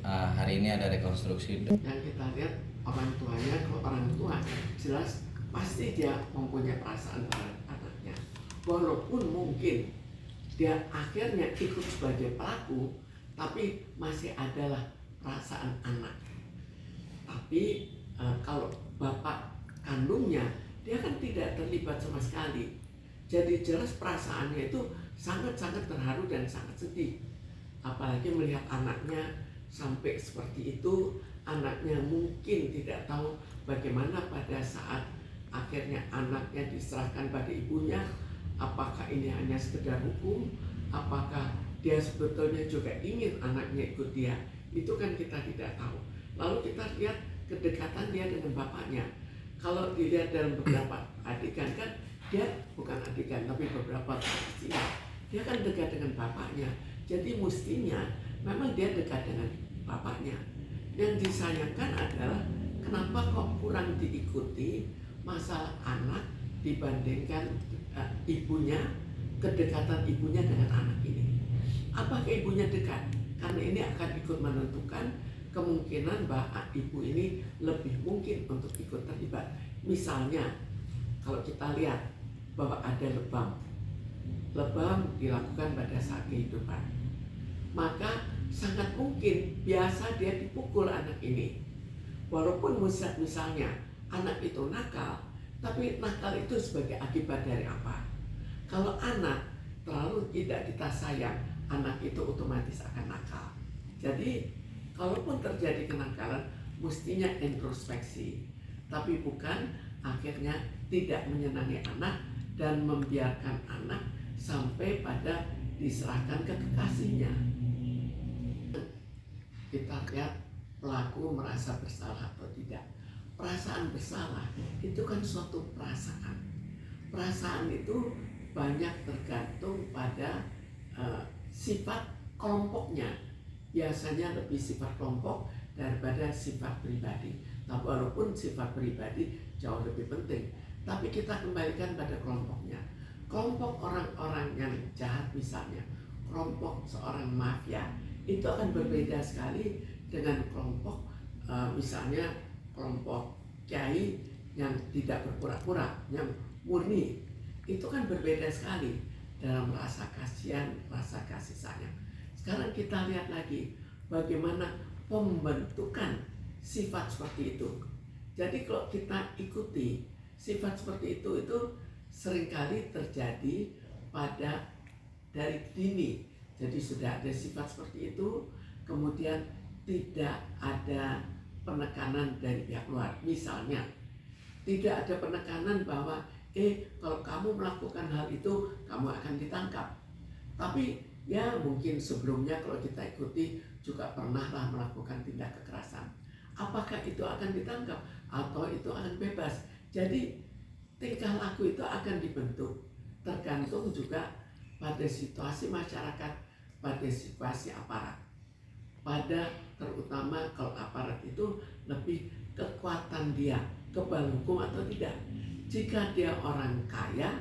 hari ini ada rekonstruksi. Yang kita lihat orang tuanya, kalau orang tua jelas pasti dia mempunyai perasaan terhadap anaknya. Walaupun mungkin dia akhirnya ikut sebagai pelaku, tapi masih adalah perasaan anak. Tapi kalau bapak kandungnya, dia kan tidak terlibat sama sekali. Jadi jelas perasaannya itu sangat-sangat terharu dan sangat sedih. Apalagi melihat anaknya sampai seperti itu, anaknya mungkin tidak tahu bagaimana pada saat akhirnya anaknya diserahkan pada ibunya. Apakah ini hanya sekedar hukum? Apakah dia sebetulnya juga ingin anaknya ikut dia? Itu kan kita tidak tahu. Lalu kita lihat kedekatan dia dengan bapaknya. Kalau dilihat dalam beberapa adegan kan, dia bukan adegan tapi beberapa peristiwa, dia kan dekat dengan bapaknya. Jadi mestinya memang dia dekat dengan bapaknya. Yang disayangkan adalah kenapa kok kurang diikuti masalah anak dibandingkan ibunya, kedekatan ibunya dengan anak ini. Apakah ibunya dekat? Karena ini akan ikut menentukan kemungkinan bahwa ibu ini lebih mungkin untuk ikut terlibat. Misalnya, kalau kita lihat bahwa ada lebam dilakukan pada saat kehidupan, maka sangat mungkin biasa dia dipukul anak ini. Walaupun misalnya anak itu nakal, tapi nakal itu sebagai akibat dari apa? Kalau anak terlalu tidak kita sayang, anak itu otomatis akan nakal. Jadi kalaupun terjadi kenakalan, mestinya introspeksi, tapi bukan akhirnya tidak menyenangi anak dan membiarkan anak sampai pada diserahkan ke kekasihnya. Kita lihat pelaku merasa bersalah atau tidak. Perasaan bersalah itu kan suatu perasaan. Perasaan itu banyak tergantung pada sifat kelompoknya. Biasanya lebih sifat kelompok daripada sifat pribadi. Tapi walaupun sifat pribadi jauh lebih penting, tapi kita kembalikan pada kelompoknya. Kelompok orang-orang yang jahat misalnya, kelompok seorang mafia, itu akan berbeda sekali dengan kelompok misalnya kelompok kiai yang tidak berpura-pura, yang murni. Itu kan berbeda sekali dalam rasa kasihan, rasa kasih sayang. Sekarang kita lihat lagi bagaimana pembentukan sifat seperti itu. Jadi kalau kita ikuti sifat seperti itu seringkali terjadi pada dari dini. Jadi sudah ada sifat seperti itu, kemudian tidak ada penekanan dari pihak luar. Misalnya, tidak ada penekanan bahwa kalau kamu melakukan hal itu, kamu akan ditangkap. Tapi ya mungkin sebelumnya kalau kita ikuti juga pernahlah melakukan tindak kekerasan. Apakah itu akan ditangkap atau itu akan bebas? Jadi tingkah laku itu akan dibentuk tergantung juga pada situasi masyarakat, pada situasi aparat. Pada terutama kalau aparat itu lebih kekuatan dia, kebal hukum atau tidak. Jika dia orang kaya,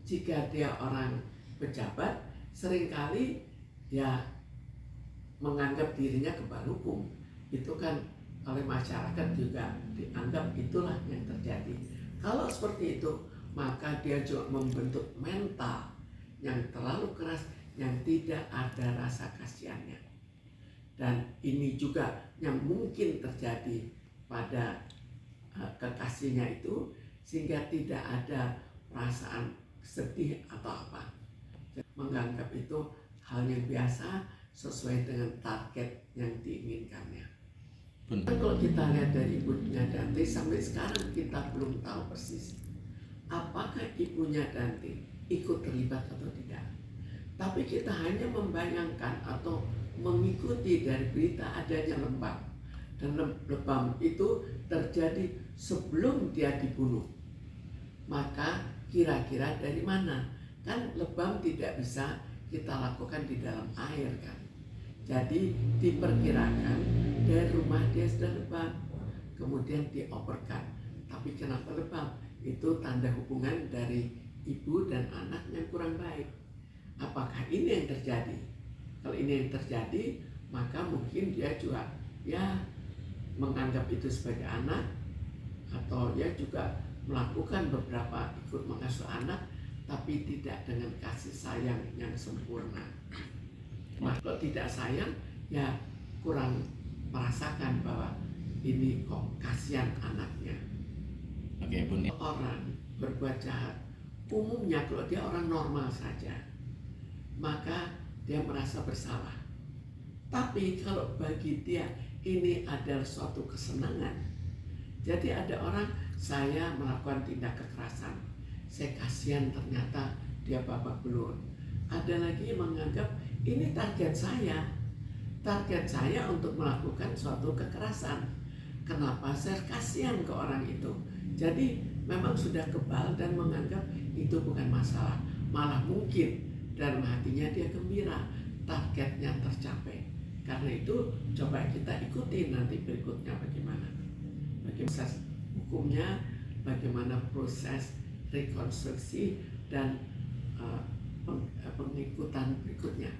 jika dia orang pejabat, seringkali ya menganggap dirinya kebal hukum. Itu kan oleh masyarakat juga dianggap itulah yang terjadi. Kalau seperti itu, maka dia juga membentuk mental yang terlalu keras, yang tidak ada rasa kasihannya. Dan ini juga yang mungkin terjadi pada kekasihnya itu, sehingga tidak ada perasaan sedih atau apa. Menganggap itu hal yang biasa sesuai dengan target yang diinginkannya. Kalau kita lihat dari ibunya Dante sampai sekarang kita belum tahu persis apakah ibunya Dante ikut terlibat atau tidak. Tapi kita hanya membayangkan atau mengikuti dari berita adanya lebam. Dan lebam itu terjadi sebelum dia dibunuh. Maka kira-kira dari mana? Kan lebam tidak bisa kita lakukan di dalam air kan. Jadi diperkirakan dari rumah dia sudah lebam, kemudian dioperkan. Tapi kenapa lebam? Itu tanda hubungan dari ibu dan anak yang kurang baik. Apakah ini yang terjadi? Kalau ini yang terjadi, maka mungkin dia juga ya menganggap itu sebagai anak, atau dia juga melakukan beberapa ikut mengasuh anak tapi tidak dengan kasih sayang yang sempurna. Kalau tidak sayang ya kurang merasakan bahwa ini kok kasihan anaknya. Oke, Bun. Orang berbuat jahat umumnya kalau dia orang normal saja maka dia merasa bersalah. Tapi kalau bagi dia ini adalah suatu kesenangan. Jadi ada orang, saya melakukan tindak kekerasan, saya kasihan ternyata dia babak belur. Ada lagi yang menganggap ini target saya untuk melakukan suatu kekerasan. Kenapa saya kasihan ke orang itu? Jadi memang sudah kebal dan menganggap itu bukan masalah. Malah mungkin dalam hatinya dia gembira, targetnya tercapai. Karena itu coba kita ikuti nanti berikutnya bagaimana proses hukumnya, bagaimana proses rekonstruksi dan pengikutan berikutnya.